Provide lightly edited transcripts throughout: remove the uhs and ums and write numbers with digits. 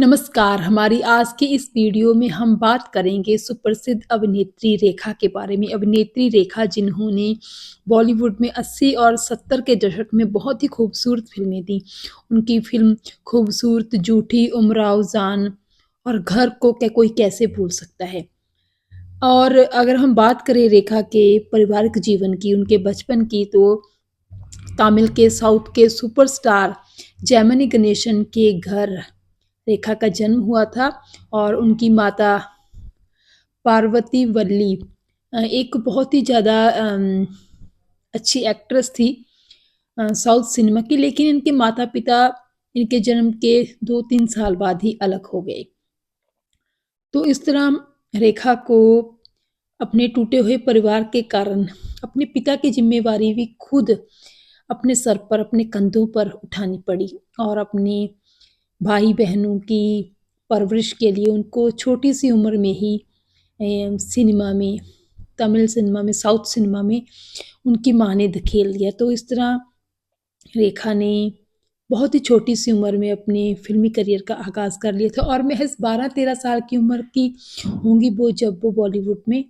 नमस्कार, हमारी आज की इस वीडियो में हम बात करेंगे सुप्रसिद्ध अभिनेत्री रेखा के बारे में। अभिनेत्री रेखा जिन्होंने बॉलीवुड में 80 और 70 के दशक में बहुत ही खूबसूरत फ़िल्में दी। उनकी फ़िल्म खूबसूरत, झूठी, उमराव जान और घर को कोई कैसे भूल सकता है। और अगर हम बात करें रेखा के पारिवारिक जीवन की, उनके बचपन की, तो तमिल के साउथ के सुपरस्टार जेमिनी गणेशन के घर रेखा का जन्म हुआ था और उनकी माता पार्वती वल्ली एक बहुत ही ज़्यादा अच्छी एक्ट्रेस थी साउथ सिनेमा की, लेकिन इनके माता-पिता इनके जन्म के 2-3 साल बाद ही अलग हो गए। तो इस तरह रेखा को अपने टूटे हुए परिवार के कारण अपने पिता की ज़िम्मेवारी भी खुद अपने सर पर, अपने कंधों पर उठानी पड़ी और अपने भाई-बहनों की परवरिश के लिए उनको छोटी-सी उम्र में ही सिनेमा में, तमिल सिनेमा में, साउथ सिनेमा में उनकी माँ ने धकेल दिया। तो इस तरह रेखा ने बहुत ही छोटी-सी उम्र में अपने फ़िल्मी करियर का आगाज़ कर लिया था और महज़ 12-13 साल की उम्र की होंगी वो जब वो बॉलीवुड में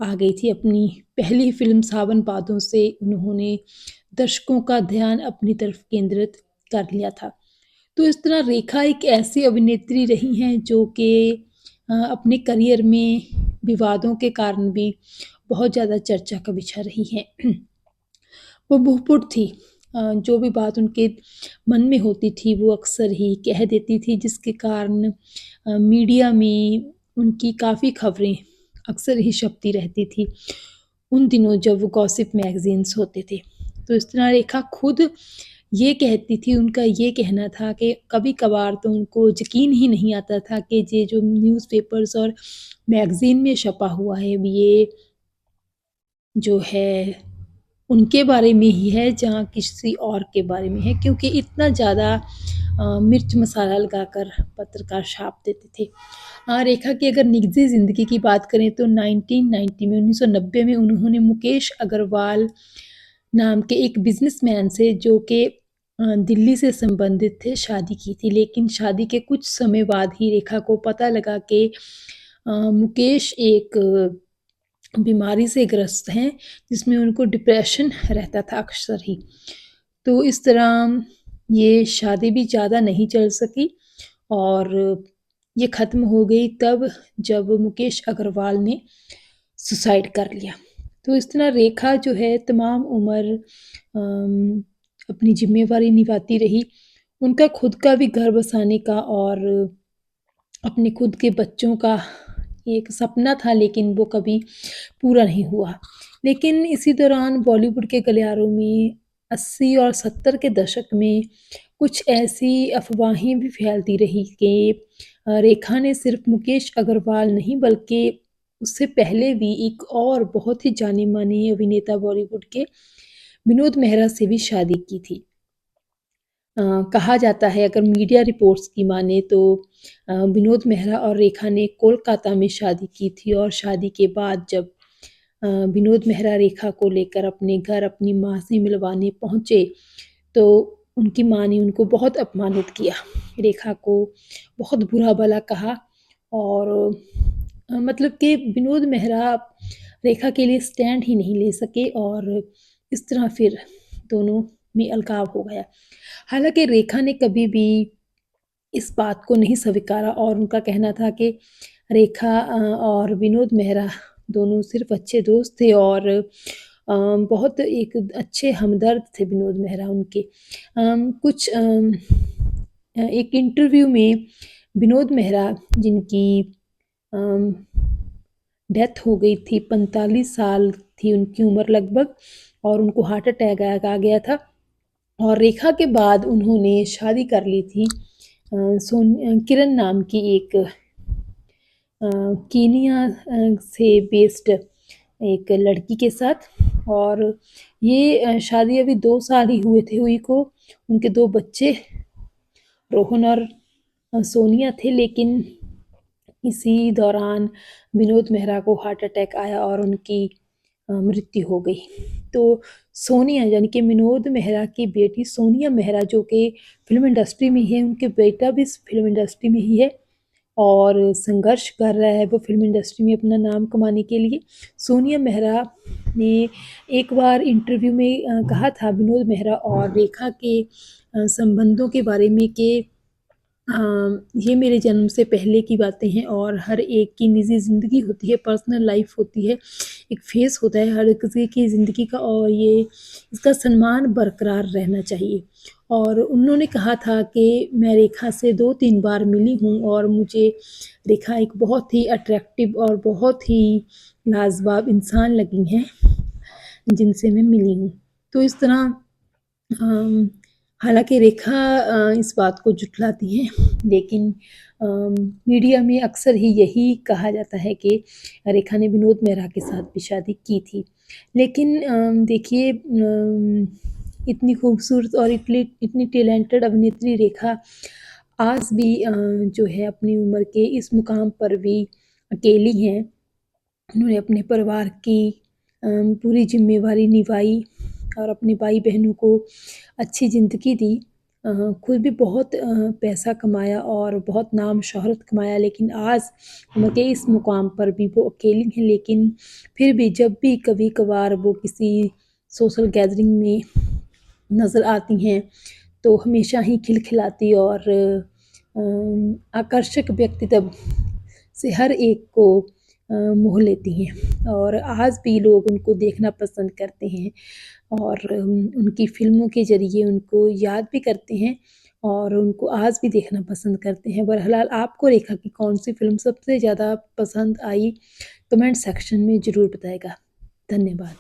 आ गई थी। अपनी पहली फ़िल्म सावन भादों से उन्होंने दर्शकों का ध्यान अपनी तरफ केंद्रित कर लिया था। तो इस तरह रेखा एक ऐसी अभिनेत्री रही हैं जो कि अपने करियर में विवादों के कारण भी बहुत ज़्यादा चर्चा का विषय रही हैं। वो मुँहपुट थी। जो भी बात उनके मन में होती थी वो अक्सर ही कह देती थी, जिसके कारण मीडिया में उनकी काफ़ी खबरें अक्सर ही छपती रहती थी। उन दिनों जब वो गॉसिप मैगज़ीन्स होते थे। तो इस तरह रेखा खुद ये कहती थी, उनका ये कहना था कि कभी-कभार तो उनको यकीन ही नहीं आता था कि ये जो न्यूज़पेपर्स और मैगज़ीन में छपा हुआ है, ये जो है उनके बारे में ही है जहाँ किसी और के बारे में है, क्योंकि इतना ज़्यादा मिर्च मसाला लगाकर पत्रकार छाप देते थे। रेखा की अगर निजी ज़िंदगी की बात करें तो 1990 में 1990 में उन्होंने मुकेश अग्रवाल नाम के एक बिज़नेसमैन से, जो कि दिल्ली से संबंधित थे, शादी की थी। लेकिन शादी के कुछ समय बाद ही रेखा को पता लगा कि मुकेश एक बीमारी से ग्रस्त हैं, जिसमें उनको डिप्रेशन रहता था अक्सर ही। तो इस तरह ये शादी भी ज़्यादा नहीं चल सकी और ये ख़त्म हो गई तब जब मुकेश अग्रवाल ने सुसाइड कर लिया। तो इस तरह रेखा जो है तमाम उम्र अपनी ज़िम्मेवारी निभाती रही। उनका खुद का भी घर बसाने का और अपने खुद के बच्चों का एक सपना था, लेकिन वो कभी पूरा नहीं हुआ। लेकिन इसी दौरान बॉलीवुड के गलियारों में 80 और 70 के दशक में कुछ ऐसी अफ़वाहें भी फैलती रही कि रेखा ने सिर्फ़ मुकेश अग्रवाल नहीं, बल्कि उससे पहले भी एक और बहुत ही जाने-माने अभिनेता बॉलीवुड के विनोद मेहरा से भी शादी की थी। कहा जाता है, अगर मीडिया रिपोर्ट्स की माने तो विनोद मेहरा और रेखा ने कोलकाता में शादी की थी और शादी के बाद जब विनोद मेहरा रेखा को लेकर अपने घर अपनी माँ से मिलवाने पहुँचे, तो उनकी माँ ने उनको बहुत अपमानित किया। रेखा को बहुत बुरा-भला कहा और मतलब कि विनोद मेहरा रेखा के लिए स्टैंड ही नहीं ले सके और इस तरह फिर दोनों में अलगाव हो गया। हालाँकि रेखा ने कभी भी इस बात को नहीं स्वीकारा और उनका कहना था कि रेखा और विनोद मेहरा दोनों सिर्फ़ अच्छे दोस्त थे और बहुत एक अच्छे हमदर्द थे विनोद मेहरा उनके। एक इंटरव्यू में विनोद मेहरा, जिनकी अम, डेथ हो गई थी, 45 साल थी उनकी उम्र लगभग और उनको हार्ट अटैक आ गया था और रेखा के बाद उन्होंने शादी कर ली थी किरण नाम की एक कीनिया से बेस्ड एक लड़की के साथ और ये शादी अभी 2 साल ही हुए थे हुई को। उनके 2 बच्चे रोहन और सोनिया थे, लेकिन इसी दौरान विनोद मेहरा को हार्ट अटैक आया और उनकी मृत्यु हो गई। तो सोनिया यानी कि विनोद मेहरा की बेटी सोनिया मेहरा जो कि फ़िल्म इंडस्ट्री में ही है, उनके बेटा भी इस फ़िल्म इंडस्ट्री में ही है और संघर्ष कर रहा है वो फ़िल्म इंडस्ट्री में अपना नाम कमाने के लिए। सोनिया मेहरा ने एक बार इंटरव्यू में कहा था विनोद मेहरा और रेखा के संबंधों के बारे में कि अ, ये मेरे जन्म से पहले की बातें हैं और हर एक की निजी ज़िंदगी होती है, पर्सनल लाइफ़ होती है, एक फ़ेज़ होता है हर किसी की ज़िंदगी का और ये इसका सम्मान बरकरार रहना चाहिए। और उन्होंने कहा था कि मैं रेखा से 2-3 बार मिली हूँ और मुझे रेखा एक बहुत ही अट्रैक्टिव और बहुत ही लाजवाब इंसान लगी हैं, जिनसे मैं मिली हूँ। तो इस तरह अम, हालाँकि रेखा इस बात को झुठलाती हैं, लेकिन मीडिया में अक्सर ही यही कहा जाता है कि रेखा ने विनोद मेहरा के साथ भी शादी की थी। लेकिन देखिए इतनी खूबसूरत और इतनी इतनी टैलेंटेड अभिनेत्री रेखा आज भी जो है अपनी उम्र के इस मुकाम पर भी अकेली हैं। उन्होंने अपने परिवार की पूरी ज़िम्मेवारी निभाई और अपने भाई-बहनों को अच्छी ज़िंदगी दी। खुद भी बहुत पैसा कमाया और बहुत नाम शोहरत कमाया लेकिन आज उनके इस मुकाम पर भी वो अकेली हैं लेकिन फिर भी जब भी कभी-कभार वो किसी सोशल गैदरिंग में नज़र आती हैं, तो हमेशा ही खिलखिलाती और आकर्षक व्यक्तित्व से हर एक को मोह लेती हैं और आज भी लोग उनको देखना पसंद करते हैं और उनकी फ़िल्मों के ज़रिए उनको याद भी करते हैं और उनको आज भी देखना पसंद करते हैं। बहरहाल आपको रेखा की कौन-सी फ़िल्म सबसे ज़्यादा पसंद आई? कमेंट सेक्शन में ज़रूर बताइएगा। धन्यवाद।